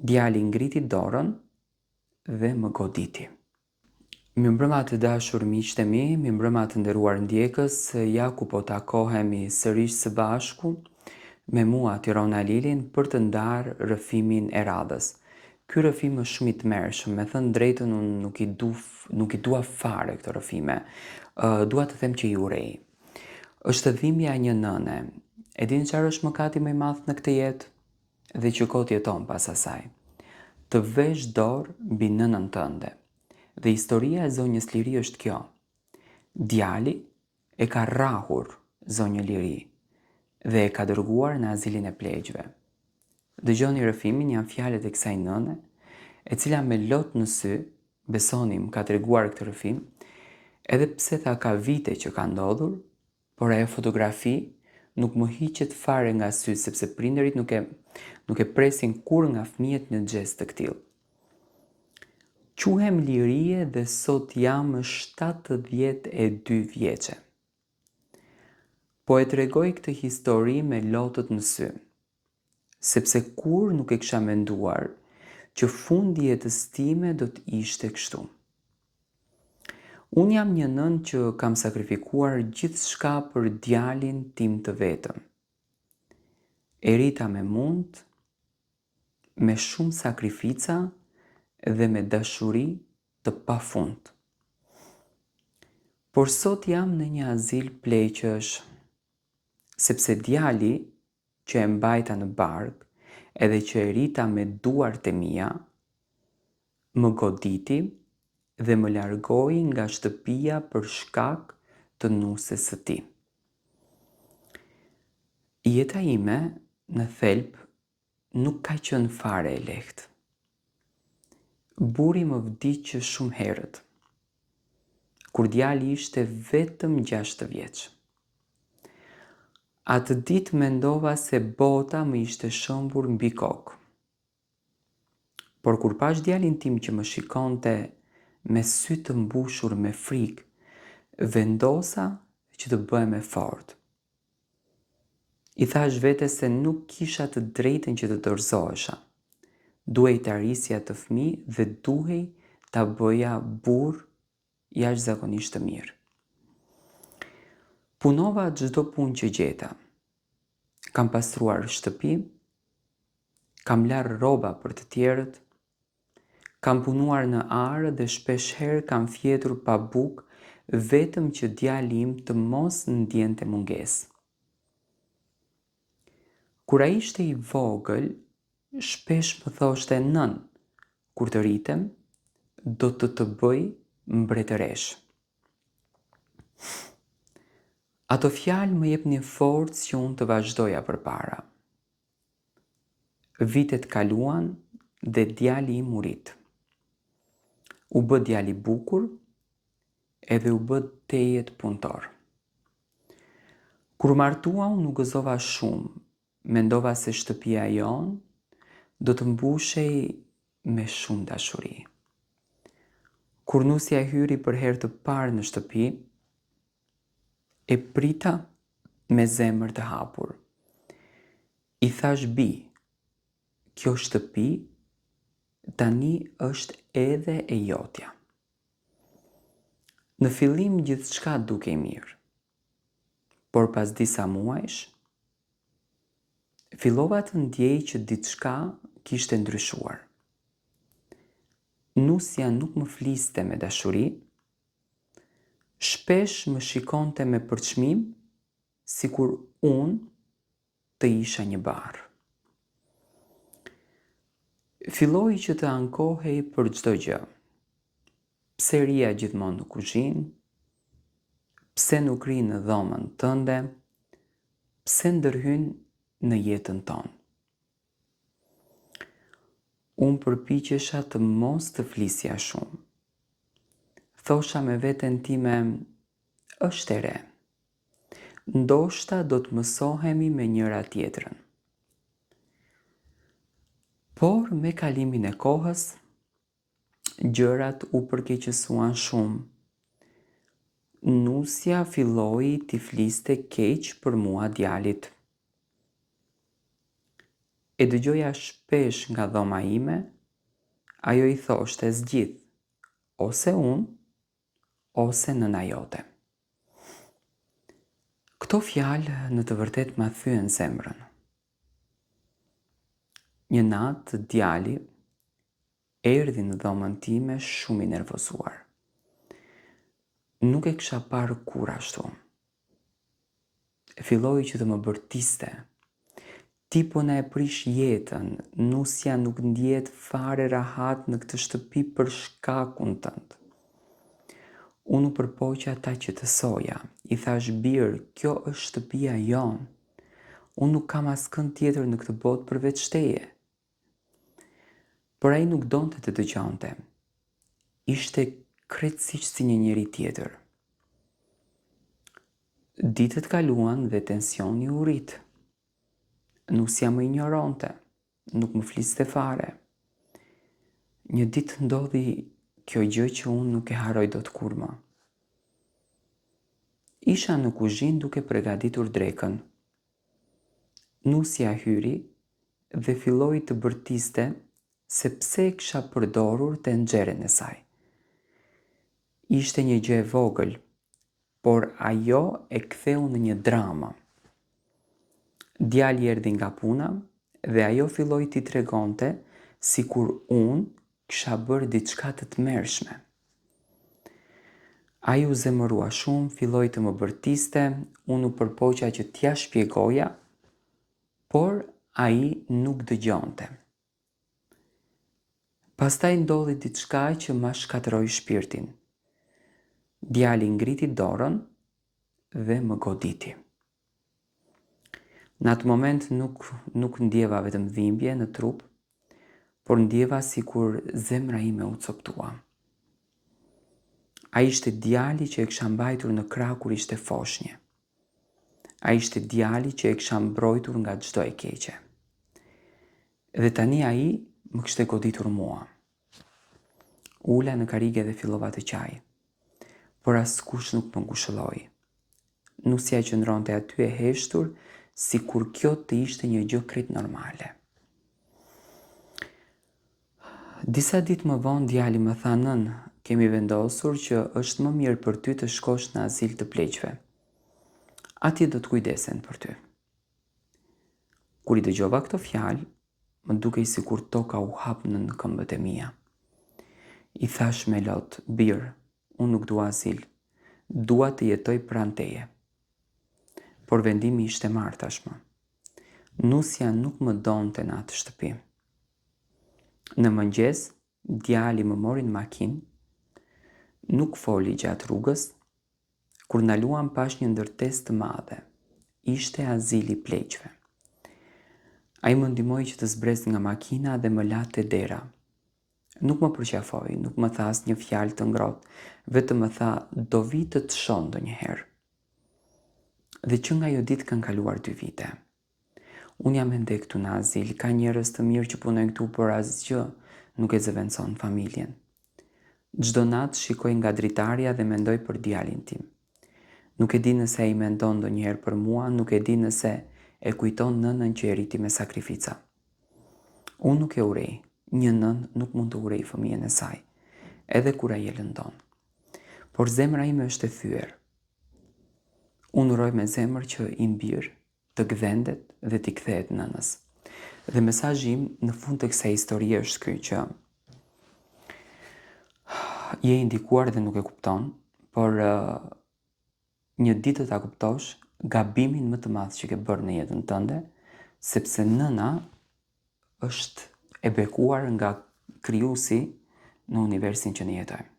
Djali ngriti dorën dhe më goditi. Mirëmbrëma të dashur miqtë e mi, mirëmbrëma të nderuar ndjekës, ja ku po takohemi sërish së bashku me mua Tirona Lilin për të ndarë rrëfimin e radhës. Ky rrëfim është shumë i tmerrshëm, me thënë drejtën unë nuk i dua fare këto rrëfime. Dua të them që i urej. Është dhimbja e një nëne. E dini çfarë është mëkati më i madh në këtë jetë? Dhe që kot jeton pas asaj. Të vesh dorë mbi nënën tënde. Dhe historia e zonjës Liri është kjo. Djali e ka rrahur zonjën Liri dhe e ka dërguar në azilin e pleqjve. Dëgjoni rrëfimin, janë fjalët e kësaj nëne, e cila me lot në sy, besonim ka treguar këtë rrëfim, edhe pse tha ka vite që ka ndodhur, por ajo fotografi nuk më hiqet fare nga sy, sepse prindërit nuk e presin kur nga fëmijët në gjest të tillë. Quhem Lirie dhe sot jam 72 vjeçe. Po e tregoj këtë histori me lotët në sy, sepse kur nuk e kisha menduar që fundi i jetës time do të ishte kështu. Unë jam një nën që kam sakrifikuar gjithçka për djalin tim të vetëm. E rita me mund, me shumë sakrifica dhe me dashuri të pafund. Por sot jam në një azil pleqësh, sepse djali që e mbajta në bark edhe që e rita me duart e mia, më goditi dhe më largoi nga shtëpia për shkak të nuses së tij. Jeta ime në thelb nuk ka qenë fare e lehtë. Buri më vdiq shumë herët, kur djali ishte vetëm 6 vjeç. Atë ditë mendova se bota më ishte shëmbur mbi kokë. Por kur pash djalin tim që më shikonte me sy të mbushur me frikë, vendosa që të bëhem e fortë. I thash vetes se nuk kisha të drejtën që të dorëzohesha. Duhej të arrisja të fëmijë dhe duhej ta bëja burr jashtëzakonisht të mirë. Punova çdo punë që gjeta. Kam pastruar shtëpi, kam larë rroba për të tjerët, kam punuar në arë dhe shpeshherë kam fjetur pa bukë vetëm që djali im të mos ndjente mungesë. Kur ai ishte i vogël, shpesh më thoshte nën, kur të rritem, do të bëj mbretëresh. Ato fjalë më jepnin forcë që unë të vazhdoja përpara. Vitet kaluan dhe djali im u rit. U bë djali bukur edhe u bë tejet punëtor. Kur martua unë nuk gëzova shumë, mendova se shtëpia jon do të mbushej me shumë dashuri. Kur nusja hyri për herë të parë në shtëpi, e prita me zemër të hapur. I thash bi, kjo shtëpi tani është edhe e jotja. Në fillim gjithçka dukej mirë, por pas disa muajsh, fillova të ndjej që diçka kishte ndryshuar. Nusja nuk më fliste me dashuri, shpesh më shikonte me përçmim, sikur unë të isha një barr. Filloi që të ankohej për çdo gjë. Pse rija gjithmonë në kuzhinë? Pse nuk ri në dhomën tënde? Pse ndërhyn në jetën tonë? Unë përpiqesha të mos të flisja shumë. Thosha me veten time, është e re. Ndoshta do të mësohemi me njëra tjetrën. Por me kalimin e kohës, gjërat u përkeqësuan shumë. Nusja filloi t'i fliste keq për mua djalit. E dëgjoja shpesh nga dhoma ime, ajo i thoshte zgjidh, ose unë, ose nëna jote. Këto fjalë në të vërtet ma thyen zemrën. Një natë djali erdhi në dhomën time shumë i nervozuar. Nuk e kisha parë kur ashtu. Filloi që të më bërtiste. Ti po na e prish jetën, nusja nuk ndjet fare rahat në këtë shtëpi për shkakun tënd. Unë u përpoqja ta që të soja, i thash birë, kjo është shtëpia jonë. Unë nuk kam askënd tjetër në këtë botë përveç teje. Por ai nuk donte të dëgjonte. Ishte krejtësisht si një njeri tjetër. Ditët kaluan dhe tensioni u rrit. Nusja më ignoronte, nuk më fliste fare. Një ditë ndodhi kjo gjë që unë nuk e haroj dot kur më. Isha në kuzhinë duke përgatitur drekën. Nusja hyri dhe filloi të bërtiste se pse e kisha përdorur tenxhere e saj. Ishte një gjë e vogël, por ajo e ktheu në një dramë. Djali erdhi nga puna dhe ajo filloi t'i tregonte sikur unë kisha bërë diçka të tmerrshme. Ai u zemërua shumë, filloi të më bërtiste, unë u përpoqja që t'ja shpjegoja, por ai nuk dëgjonte. Pastaj ndodhi diçka që ma shkatërroi shpirtin. Djali ngriti dorën dhe më goditi. Në atë moment nuk ndjeva vetëm dhimbje në trup, por ndjeva sikur zemra ime u coptua. Ai ishte djali që e kisha mbajtur në krah kur ishte foshnjë. Ai ishte djali që e kisha mbrojtur nga çdo e keqe. Dhe tani ai më kishte goditur mua. Ula në karige dhe fillova të qaj, por askush nuk më ngushëlloi. Nusja qëndronte aty e heshtur, sikur kjo të ishte një gjë krejt normale. Disa ditë më vonë djali më tha nën, kemi vendosur që është më mirë për ty të shkosh në azil të pleqve. Atje do të kujdesen për ty. Kur i dëgjova këto fjalë, më dukej sikur toka u hap në këmbët e mia. I thash me lot, birë, unë nuk dua azil, dua të jetoj pranë teje. Por vendimi ishte marrë tashmë. Nusja nuk më donte në atë shtëpi. Në mëngjes, djali më mori në makinë, nuk foli gjatë rrugës, kur ndaluam pash një ndërtesë të madhe. Ishte azili pleqve. Ai më ndihmoi që të zbres nga makina dhe më la te dera. Nuk më përqafoi, nuk më tha asnjë fjalë të ngrohtë, vetëm më tha do vi të të shoh ndonjëherë. Dhe që nga jo ditë kanë kaluar 2 vite. Unë jam ende këtu në azil, ka njerëz të mirë që punojnë këtu, por asgjë nuk e zëvendëson familjen. Çdo natë shikoj nga dritarja dhe mendoj për djalin tim. Nuk e di nëse ai mendon ndonjëherë për mua, nuk e di nëse e kujton nënën që e rriti me sakrifica. Unë nuk e urej, një nën nuk mund të urej fëmijën e saj, edhe kur ai e lëndon. Por zemra ime është e thyer. Unë uroj me zemër që i mbirë të gdhendet dhe t'i kthehet nënës. Dhe mesazhi im në fund të kësaj historie është ky që je i ndikuar dhe nuk e kupton, por një ditë ta kuptosh gabimin më të madh që ke bërë në jetën tënde, sepse nëna është e bekuar nga Krijuesi në universin që ne jetojmë.